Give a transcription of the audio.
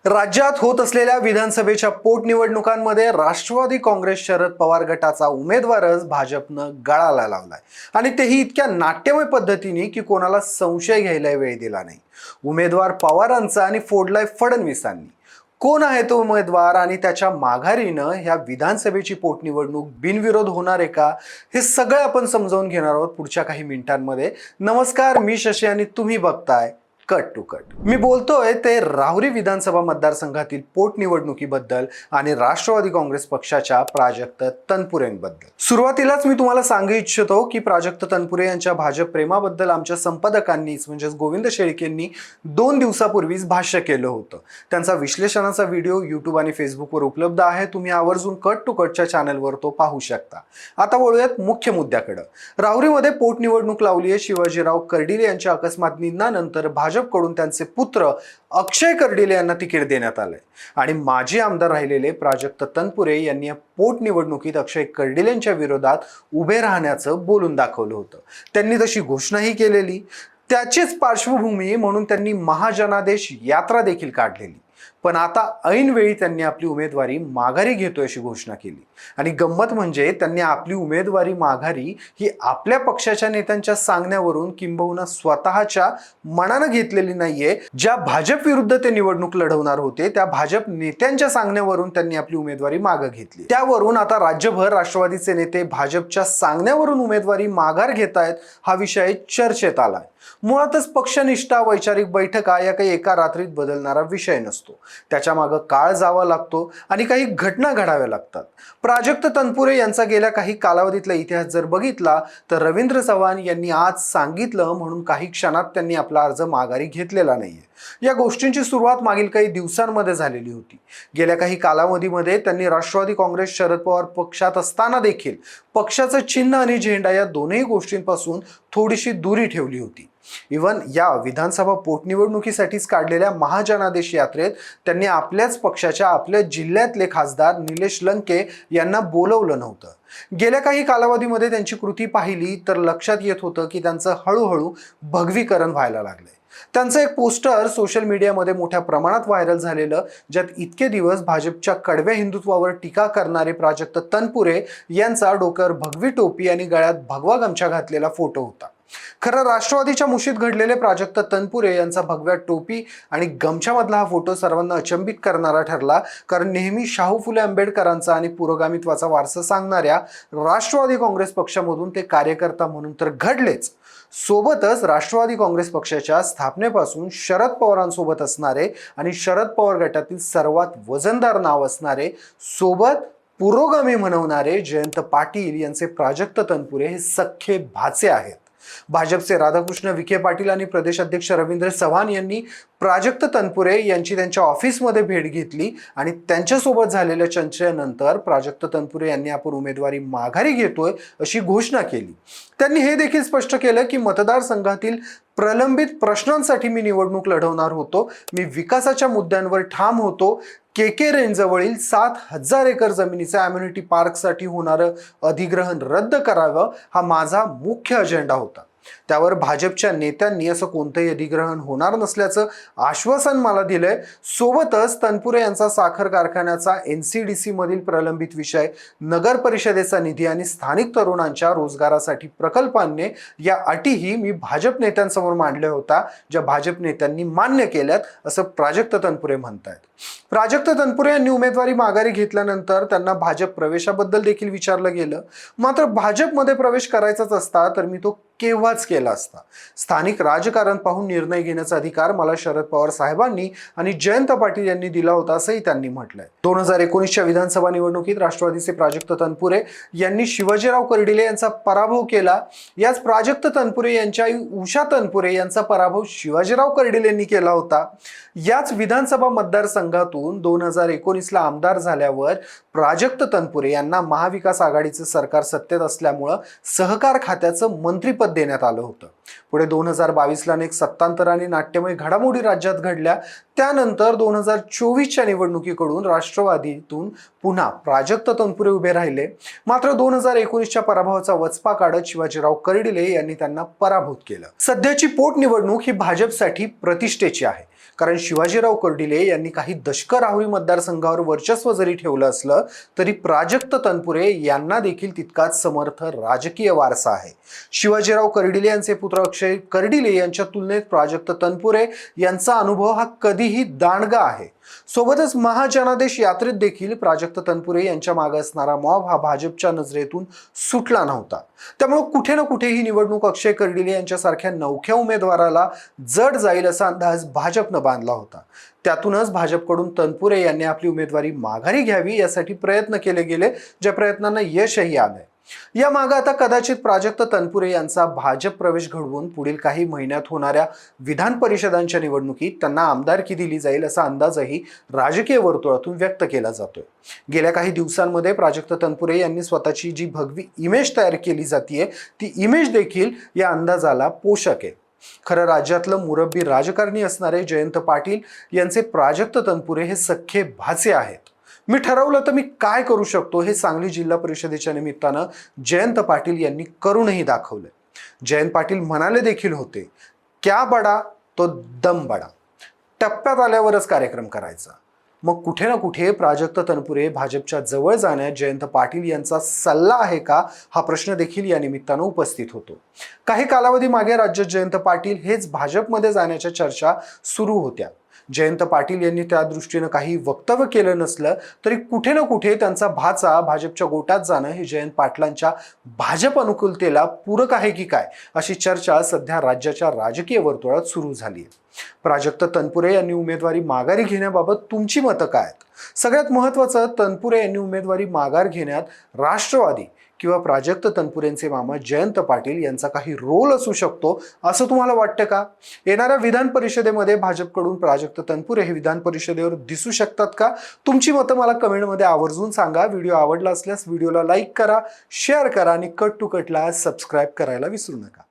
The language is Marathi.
राज्यात होत असलेल्या विधानसभेच्या पोटनिवडणुकांमध्ये राष्ट्रवादी काँग्रेस शरद पवार गटाचा उमेदवारच भाजपनं गळाला लावलाय आणि तेही इतक्या नाट्यमय पद्धतीने की कोणाला संशय घ्यायला वेळ दिला नाही। उमेदवार पवारांचा आणि फोडलाय फडणवीसांनी। कोण आहे तो उमेदवार आणि त्याच्या माघारीनं ह्या विधानसभेची पोटनिवडणूक बिनविरोध होणार आहे का, हे सगळं आपण समजावून घेणार आहोत पुढच्या काही मिनिटांमध्ये। नमस्कार, मी शशी आणि तुम्ही बघताय कट टू कट। मी बोलतोय ते राहुरी विधानसभा मतदारसंघातील पोटनिवडणुकीबद्दल आणि राष्ट्रवादी काँग्रेस पक्षाच्या प्राजक्त तनपुरेंबद्दल। सुरुवातीलाच मी तुम्हाला सांगू इच्छितो की प्राजक्त तनपुरे यांच्या भाजप प्रेमाबद्दल आमच्या संपादकांनीच म्हणजे गोविंद शेळकेंनी 2 दिवसापूर्वीच भाष्य केलं होतं। त्यांचा विश्लेषणाचा व्हिडिओ YouTube आणि फेसबुकवर उपलब्ध आहे, तुम्ही आवर्जून कट टू कटच्या चॅनलवर तो पाहू शकता। आता वळूयात मुख्य मुद्द्याकडे। राहुरीमध्ये पोटनिवडणूक लावली आहे। शिवाजीराव कर्डिले यांच्या अकस्मात निधनानंतर भाजपकडून त्यांचे पुत्र अक्षय कर्डिले यांना तिकीट देण्यात आले आणि माजी आमदार राहिलेले प्राजक्त तनपुरे यांनी या पोटनिवडणुकीत अक्षय कर्डिलेंच्या विरोधात उभे राहण्याचं बोलून दाखवलं होतं। त्यांनी तशी घोषणाही केलेली। त्याचीच पार्श्वभूमी म्हणून त्यांनी महाजनादेश यात्रा देखील काढलेली। पण आता ऐनवेळी त्यांनी आपली उमेदवारी माघारी घेतोय अशी घोषणा केली आणि गंमत म्हणजे त्यांनी आपली उमेदवारी माघारी ही आपल्या पक्षाच्या नेत्यांच्या सांगण्यावरून किंबहुना स्वतःच्या मनानं घेतलेली नाहीये। ज्या भाजप विरुद्ध ते निवडणूक लढवणार होते त्या भाजप नेत्यांच्या सांगण्यावरून त्यांनी आपली उमेदवारी मागे घेतली। त्यावरून आता राज्यभर राष्ट्रवादीचे नेते भाजपच्या सांगण्यावरून उमेदवारी माघार घेतायत हा विषय चर्चेत आलाय। मुळातच पक्षनिष्ठा वैचारिक बैठका या काही एका रात्रीत बदलणारा विषय नसतो, त्याच्या मागे काळ जावा लागतो आणि काही घटना घडाव्या लागतात। प्राजक्त तनपुरे यांचा गेल्या काही कालावधीतला इतिहास जर बघितला तर रवींद्र चव्हाण यांनी आज सांगितलं म्हणून काही क्षणात त्यांनी आपला अर्ज माघारी घेतलेला नाहीये। या गोष्टींची सुरुवात मागील काही दिवसांमध्ये झालेली होती। गेल्या काही कालावधीमध्ये त्यांनी राष्ट्रवादी काँग्रेस शरद पवार पक्षात असताना देखील पक्षाचं चिन्ह आणि झेंडा या दोन्ही गोष्टींपासून थोडीशी दूरी ठेवली होती। इव्हन या विधानसभा पोटनिवडणुकीसाठीच काढलेल्या महाजनादेश यात्रेत त्यांनी आपल्याच पक्षाच्या आपल्या जिल्ह्यातले खासदार निलेश लंके यांना बोलवलं नव्हतं। गेल्या काही कालावधीमध्ये त्यांची कृती पाहिली तर लक्षात येत होतं की त्यांचं हळूहळू भगवीकरण व्हायला लागलंय। त्यांचं एक पोस्टर सोशल मीडियामध्ये मोठ्या प्रमाणात व्हायरल झालेलं, ज्यात इतके दिवस भाजपच्या कडव्या हिंदुत्वावर टीका करणारे प्राजक्त तनपुरे यांचा डोक्यावर भगवी टोपी आणि गळ्यात भगवा गमछा घातलेला फोटो होता। खरं राष्ट्रवादीच्या मुशीत घडलेले प्राजक्त तनपुरे यांचा भगव्या टोपी आणि गमछामधला हा फोटो सर्वांना अचंबित करणारा ठरला, कारण नेहमी शाहू फुले आंबेडकरांचा आणि पुरोगामित्वाचा वारसा सांगणाऱ्या राष्ट्रवादी काँग्रेस पक्षामधून ते कार्यकर्ता म्हणून तर घडलेच, सोबतच राष्ट्रवादी काँग्रेस पक्षाच्या स्थापनेपासून शरद पवारांसोबत असणारे आणि शरद पवार गटातील सर्वात वजनदार नाव असणारे, सोबत पुरोगामी म्हणवणारे जयंत पाटील यांचे प्राजक्त तनपुरे हे सख्खे भाचे आहेत। भाजपचे राधाकृष्ण विखे पाटील आणि प्रदेश अध्यक्ष रवींद्र चव्हाण यांनी प्राजक्त तनपुरे यांची त्यांच्या ऑफिसमध्ये भेट घेतली आणि त्यांच्यासोबत झालेल्या चर्चेनंतर प्राजक्त तनपुरे यांनी आपण उमेदवारी माघारी घेतोय अशी घोषणा केली। त्यांनी हे देखील स्पष्ट केलं की मतदारसंघातील प्रलंबित प्रश्नांसाठी मी निवडणूक लढवणार होतो। मी विकासाच्या मुद्द्यांवर ठाम होतो। केके रेंजजवळील 7,000 एकर जमिनीचा अम्युनिटी पार्कसाठी होणारं अधिग्रहण रद्द करावं हा माझा मुख्य अजेंडा होता। त्यावर भाजपच्या नेत्यांनी असं कोणतंही अधिग्रहण होणार नसल्याचं आश्वासन मला दिलंय। सोबतच तनपुरे यांचा साखर कारखान्याचा NCDC मधील प्रलंबित विषय, नगर परिषदेचा निधी आणि स्थानिक तरुणांच्या रोजगारासाठी प्रकल्पांनी या अटीही मी भाजप नेत्यांसमोर मांडल्या होत्या, ज्या भाजप नेत्यांनी मान्य केल्यात असं प्राजक्त तनपुरे म्हणतायत। प्राजक्त तनपुरे यांनी उमेदवारी माघारी घेतल्यानंतर त्यांना भाजप प्रवेशाबद्दल देखील विचारलं गेलं, मात्र भाजपमध्ये प्रवेश करायचाच असता तर मी तो केव्हाच केला असता। स्थानिक राजकारण पाहून निर्णय घेण्याचा अधिकार मला शरद पवार साहेबांनी आणि जयंत पाटील यांनी दिला होता असंही त्यांनी म्हटलंय। 2019च्या विधानसभा निवडणुकीत राष्ट्रवादीचे प्राजक्त तनपुरे यांनी शिवाजीराव कर्डिले यांचा पराभव केला। याच प्राजक्त तनपुरे यांच्या आई उषा तनपुरे यांचा पराभव शिवाजीराव कर्डिलेंनी केला होता। याच विधानसभा मतदारसंघातून 2019ला आमदार झाल्यावर प्राजक्त तनपुरे यांना महाविकास आघाडीचं सरकार सत्तेत असल्यामुळं सहकार खात्याचं मंत्रिपद देण्यात आलं होतं। पुढे 2022ला अनेक सत्तांतर आणि नाट्यमय घडामोडी राज्यात घडल्या। त्यानंतर 2024च्या निवडणुकीकडून राष्ट्रवादीतून पुन्हा प्राजक्त तनपुरे उभे राहिले, मात्र 2019च्या पराभवाचा वचपा काढत शिवाजीराव कर्डिले यांनी त्यांना पराभूत केलं। सध्याची पोटनिवडणूक ही भाजपसाठी प्रतिष्ठेची आहे, कारण शिवाजीराव कर्डिले यांनी काही दशक राहुरी मतदारसंघावर वर्चस्व जरी ठेवलं असलं तरी प्राजक्त तनपुरे यांना देखील तितकाच समर्थ राजकीय वारसा आहे. शिवाजीराव कर्डिले यांचे पुत्र अक्षय कर्डिले यांच्या तुलनेत प्राजक्त तनपुरे यांचा अनुभव हा कधीही दांडगा आहे. सोबतच महाजनादेश यात्रेत देखील प्राजक्त तनपुरे यांच्या मागे असणारा मॉब हा भाजपच्या नजरेतून सुटला नव्हता. त्यामुळे कुठे ना कुठे ही निवडणूक अक्षय कर्डिले यांच्यासारख्या नवख्या उमेदवाराला जड जाईल असा अंदाज भाजपनं बांधला होता. त्यातूनच भाजपकडून तनपुरे यांनी आपली उमेदवारी माघारी घ्यावी यासाठी प्रयत्न केले गेले, ज्या प्रयत्नांना यशही आलंय. या मागे आता कदाचित प्राजक्त तनपुरे यांचा भाजप प्रवेश घडवून पुढील काही महिन्यात होणाऱ्या विधान परिषदांच्या निवडणुकीत त्यांना आमदारकी दिली जाईल असा अंदाजही राजकीय वर्तुळातून व्यक्त केला जातोय. गेल्या काही दिवसांमध्ये प्राजक्त तनपुरे यांनी स्वतःची जी भगवी इमेज तयार केली जातीये ती इमेज देखील या अंदाजाला पोषक आहे. खरं राज्यातलं मुरब्बी राजकारणी असणारे जयंत पाटील यांचे प्राजक्त तनपुरे हे सख्खे भाचे आहेत. मी ठरवलं तर मी काय करू शकतो हे सांगली जिल्हा परिषदेच्या निमित्तानं जयंत पाटील यांनी करूनही दाखवलं. जयंत पाटील म्हणाले देखील होते, क्या बडा तो दम बडा. टप्प्यात आल्यावरच कार्यक्रम करायचा. मग कुठे ना कुठे प्राजक्त तनपुरे भाजपच्या जवळ जाण्यात जयंत पाटील यांचा सल्ला आहे का हा प्रश्न देखील या निमित्तानं उपस्थित होतो. काही कालावधी मागे राज्यात जयंत पाटील हेच भाजपमध्ये जाण्याच्या चर्चा सुरू होत्या. जयंत पाटील यांनी त्या दृष्टीनं काही वक्तव्य केलं नसलं तरी कुठे ना कुठे त्यांचा भाचा भाजपच्या गोटात जाणं हे जयंत पाटलांच्या भाजप अनुकूलतेला पूरक आहे की काय अशी चर्चा सध्या राज्याच्या राजकीय वर्तुळात सुरू झाली आहे. प्राजक्त तनपुरे यांनी उमेदवारी माघारी घेण्याबाबत तुमची मतं काय आहेत? सगळ्यात महत्त्वाचं, तनपुरे यांनी उमेदवारी माघार घेण्यात राष्ट्रवादी किंवा प्राजक्त तनपुरेंचे मामा जयंत पाटील यांचा काही रोल असू शकतो असं तुम्हाला वाटतं का? येणाऱ्या विधान परिषदेमध्ये भाजपकडून प्राजक्त तनपुरे हे विधान परिषदेवर दिसू शकतात का? तुमची मतं मला कमेंटमध्ये आवर्जून सांगा. व्हिडिओ आवडला असल्यास व्हिडिओला लाईक करा, शेअर करा आणि कट टू कटला सबस्क्राईब करायला विसरू नका.